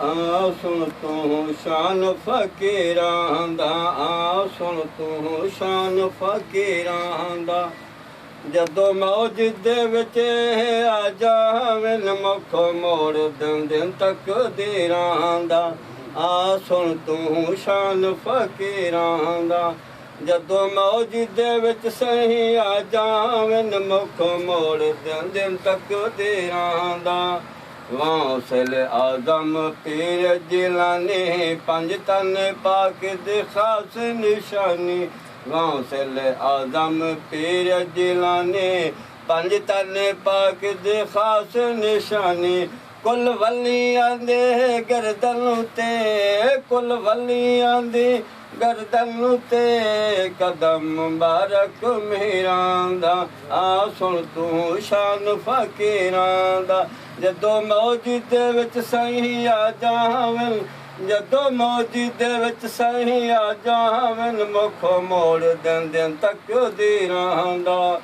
ਆ ਸੁਣ ਤੂੰ ਸ਼ਾਨ ਫਕੀਰਾਂ ਦਾ, ਆ ਸੁਣ ਤੂੰ ਸ਼ਾਨ ਫਕੀਰਾਂ ਦਾ। ਜਦੋਂ ਮੌਜ ਦੇ ਵਿੱਚ ਆ ਜਾਵੇਂ ਮੁੱਖ ਮੋੜ ਦਿਨ ਤਕਦੀਰਾਂ ਦਾ, ਆ ਸੁਣ ਤੂੰ ਸ਼ਾਨ ਫਕੀਰਾਂ ਦਾ। ਜਦੋਂ ਮੌਜ ਦੇ ਵਿੱਚ ਸਹੀ ਆ ਜਾਵੇਂ ਮੁੱਖ ਮੋੜ ਦਿਨ ਤਕਦੀਰਾਂ ਦਾ। ਗੌਸਲ ਆਜ਼ਮ ਪੀਰ ਜਿਲਾਨੀ ਪੰਜ ਤਨ ਪਾਕ ਦੇ ਖਾਸ ਨਿਸ਼ਾਨੀ। ਗੌਸਲ ਆਜ਼ਮ ਪੀਰ ਜਿਲਾਨੀ ਪੰਜ ਤਨ ਪਾਕ ਦੇ ਖਾਸ ਨਿਸ਼ਾਨੀ। ਕੁੱਲ ਵਲੀਆਂ ਦੇ ਗਰਦਨ ਉਤੇ, ਕੁੱਲ ਵਲੀਆਂ ਦੀ ਗਰਦਨ ਉਤੇ ਕਦਮ ਮੁਬਾਰਕ ਮੇਰਾਂ ਦਾ, ਆ ਸੁਣ ਤੂੰ ਸ਼ਾਨ ਫਕੀਰਾਂ ਦਾ। ਜਦੋਂ ਮੌਜ ਦੇ ਵਿੱਚ ਸਹੀ ਆ ਜਾਵੇਂ, ਜਦੋਂ ਮੌਜ ਦੇ ਵਿੱਚ ਸਹੀ ਆ ਜਾਵੇਂ ਮੁੱਖ ਮੋੜ ਦਿਨ ਤਕਦੀਰਾਂ ਦਾ।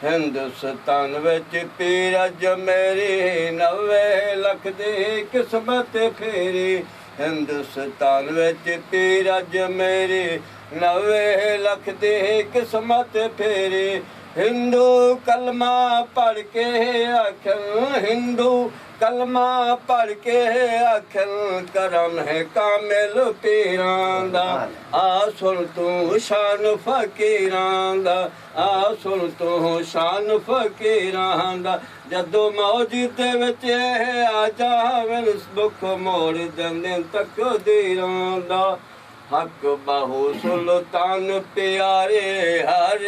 ਹਿੰਦੁਸਤਾਨ ਵਿੱਚ ਪੀਰ ਅੱਜ ਮੇਰੀ 90 ਲੱਖ ਦੀ ਕਿਸਮਤ ਫੇਰੀ। ਹਿੰਦੁਸਤਾਨ ਵਿੱਚ ਪੀਰ ਅੱਜ ਮੇਰੀ 90 ਲੱਖ ਦੀ ਕਿਸਮਤ ਫੇਰੀ। ਹਿੰਦੂ ਕਲਮਾ ਪੜ ਕੇ ਆਖਣ, ਹਿੰਦੂ ਕਲਮਾ ਪੜ ਕੇ ਆਖਣ ਕਰਮ ਹੈ ਕਾਮਿਲ ਪੀਰਾਂ ਦਾ, ਆ ਸੁਣ ਤੂੰ ਸ਼ਾਨ ਫਕੀਰਾਂ ਦਾ, ਆ ਸੁਣ ਤੂੰ ਸ਼ਾਨ ਫਕੀਰਾਂ ਦਾ। ਜਦੋਂ ਮੌਜ ਦੇ ਵਿੱਚ ਆ ਜਾਵੇਂ ਮੁੱਖ ਮੋੜ ਦਿਨ ਤਕਦੀਰਾਂ ਦਾ। ਹੱਕ ਬਾਹੂ ਸੁਲਤਾਨ ਪਿਆਰੇ ਹਰ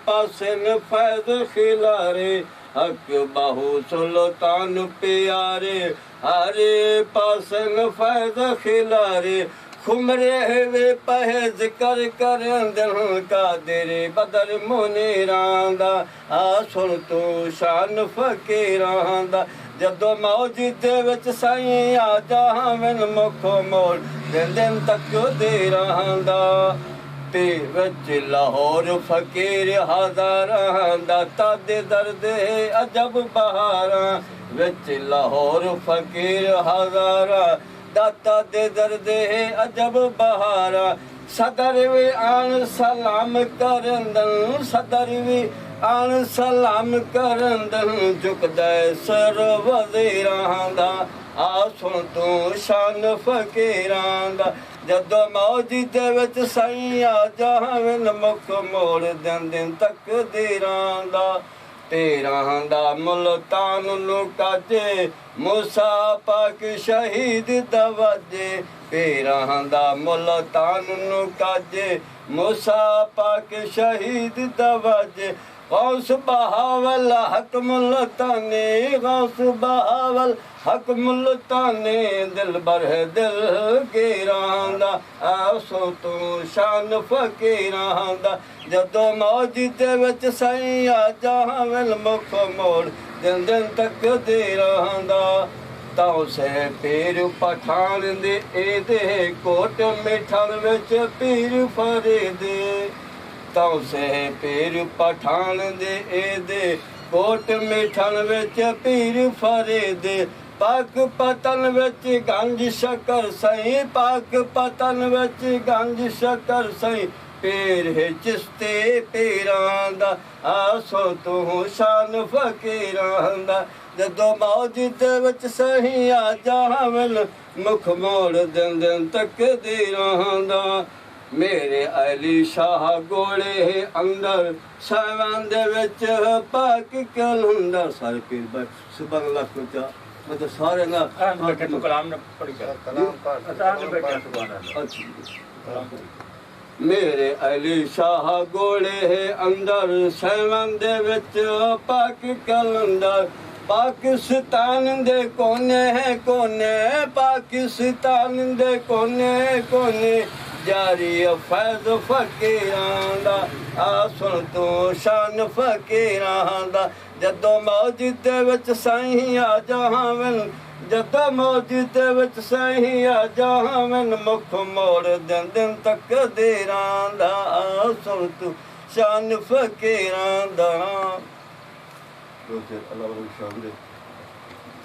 ਪਾਸੇ ਫੈਜ਼ ਖਿਲਾਰੇ। ਹੱਕ ਬਾਹੂ ਸੁਲਤਾਨ ਪਿਆਰੇ ਹਰ ਪਾਸੇ ਫੈਜ਼ ਖਿਲਾਰੇ। ਖੁਮਰੇ ਵੇ ਪਹਜ਼ ਕਰ ਦਿਲ ਕਾਦਰ ਬਦਰ ਮੁਨੀਰਾਂ ਦਾ, ਆ ਸੁਣ ਤੂੰ ਸ਼ਾਨ ਫਕੀਰਾਂ ਦਾ। ਜਦੋਂ ਮੌਜ ਦੇ ਵਿੱਚ ਸਾਈਂ ਆ ਜਾਵੇਂ ਮੁੱਖ ਮੋੜ ਦਿਨ ਤਕਦੀਰਾਂ ਦਾ। ਤੇ ਵਿੱਚ ਲਾਹੌਰ ਫਕੀਰ ਹਜ਼ਾਰਾਂ ਦਾ ਤਾਦੇ ਦਰਦ ਅਜਬ ਬਹਾਰਾਂ। ਵਿੱਚ ਲਾਹੌਰ ਫਕੀਰ ਹਜ਼ਾਰਾਂ ਦਾਤਾ ਦੇ ਦਰਦ ਅਜਬ ਬਹਾਰਾਂ। ਸਦਰ ਵੀ ਆਣ ਸਲਾਮ ਕਰਨ ਦਨ, ਸਦਰ ਵੀ ਆਣ ਸਲਾਮ ਕਰਨ ਦਨ ਝੁਕਦਾ ਸਰ ਵਜ਼ੀਰਾਂ ਦਾ, ਆ ਸੁਣ ਤੂੰ ਸ਼ਾਨ ਫਕੀਰਾਂ ਦਾ। ਜਦੋਂ ਮੌਜ ਦੇ ਵਿੱਚ ਸਾਈਂ ਆ ਜਾਵੇਂ ਮੁੱਖ ਮੋੜ ਦਿਨ ਤਕਦੀਰਾਂ ਦਾ। ਤੇਰਾਂ ਦਾ ਮੁਲਤਾਨ ਨੂੰ ਕਾਜੇ ਮੂਸਾ ਪਾਕ ਸ਼ਹੀਦ ਦਵਾਜੇ। ਤੇਰਾਂ ਦਾ ਮੁਲਤਾਨ ਨੂੰ ਕਾਜੇ ਮੂਸਾ ਪਾਕ ਸ਼ਹੀਦ ਦਵਾਜੇ। ਗੌਸ ਬਹਾਵਲ ਹਕ ਮੁਲਤਾਨੀ, ਗੌਸ ਬਹਾਵਲ ਹਕ ਮੁਲਤਾਨੀ ਦਿਲ ਬਰ ਦਿਲ ਗੀਰਾਂ ਦਾ, ਆ ਸੋ ਤੂੰ ਸ਼ਾਨ ਫਕੀਰਾਂ ਦਾ। ਜਦੋਂ ਮੌਜ ਦੇ ਵਿੱਚ ਸਾਈਂ ਆ ਜਾਵੇਂ ਮੁੱਖ ਮੋੜ ਦਿਨ ਤਕਦੀਰਾਂ ਦਾ। ਤਾਂ ਸੇ ਪੀਰ ਪਠਾਨ ਦੇ ਇਹਦੇ ਕੋਟ ਮਿਠਾਨ ਵਿੱਚ ਪੀਰ ਫਰੀਦੇ। ਤਾਂ ਸੇ ਪੀਰ ਪਠਾਨ ਦੇ ਇਹਦੇ ਕੋਟ ਮਿਠਾਨ ਵਿੱਚ ਪੀਰ ਫਰੀਦੇ। ਪਾਕ ਪਤਨ ਵਿੱਚ ਗੰਜ ਸ਼ਕਰ ਸਈ, ਪਾਕ ਪਤਨ ਵਿੱਚ ਗੰਜ ਸ਼ਕਰ ਸਈ। ਪੀਰ ਹੈ ਚਿਸ਼ਤੇ ਪੀਰਾਂ ਦਾ, ਆ ਸੋ ਤੂੰ ਸ਼ਾਨ ਫਕੀਰਾਂ ਦਾ। ਜਦੋਂ ਮੌਜ ਦੇ ਵਿੱਚ ਸਹੀ ਆ ਜਾਵੇਂ ਮੁੱਖ ਮੋੜ ਦਿਨ ਤਕਦੀਰਾਂ ਦਾ। ਮੇਰੇ ਅਲੀ ਸ਼ਾਹ ਗੋਲੇ ਅੰਦਰ ਸਾਵਾਂ ਦੇ ਵਿੱਚ ਪਾਕ ਕਲੰਦਰ। ਸਾਰੇ ਪੀਰ ਬਈ ਸੁਭਾਨ ਅੱਲਾਹ ਕੁਚਾ ਮਤਲਬ ਸਾਰੇ ਨਾ ਕਲਾਮ ਨਾ ਪੜੀ ਕਲਾਮ ਮੇਰੇ ਅਲੀ ਸ਼ਾਹ ਗੋਲੇ ਅੰਦਰ ਸਾਵਾਂ ਦੇ ਵਿੱਚ ਪਾਕ ਕਲੰਦਰ। ਪਾਕਿਸਤਾਨ ਦੇ ਕੋਨੇ ਕੋਨੇ, ਪਾਕਿਸਤਾਨ ਦੇ ਕੋਨੇ ਕੋਨੇ ਜਾਰੀ ਫੈਜ਼ ਫਕੀਰਾਂ ਦਾ, ਆ ਸੁਣ ਤੂੰ ਸ਼ਾਨ ਫਕੀਰਾਂ ਦਾ। ਜਦੋਂ ਮੌਜ ਦੇ ਵਿੱਚ ਸਾਈਂ ਆ ਜਾਵੇਂ, ਜਦੋਂ ਮੌਜ ਦੇ ਵਿੱਚ ਸਾਈਂ ਆ ਜਾਵੇਂ ਮੁੱਖ ਮੋੜ ਦਿਨ ਤਕਦੀਰਾਂ ਦਾ, ਆ ਸੁਣ ਤੂੰ ਸ਼ਾਨ ਫਕੀਰਾਂ ਦਾ। ਅੱਲਾਹ ਸ਼ਾਨ ਦੇ।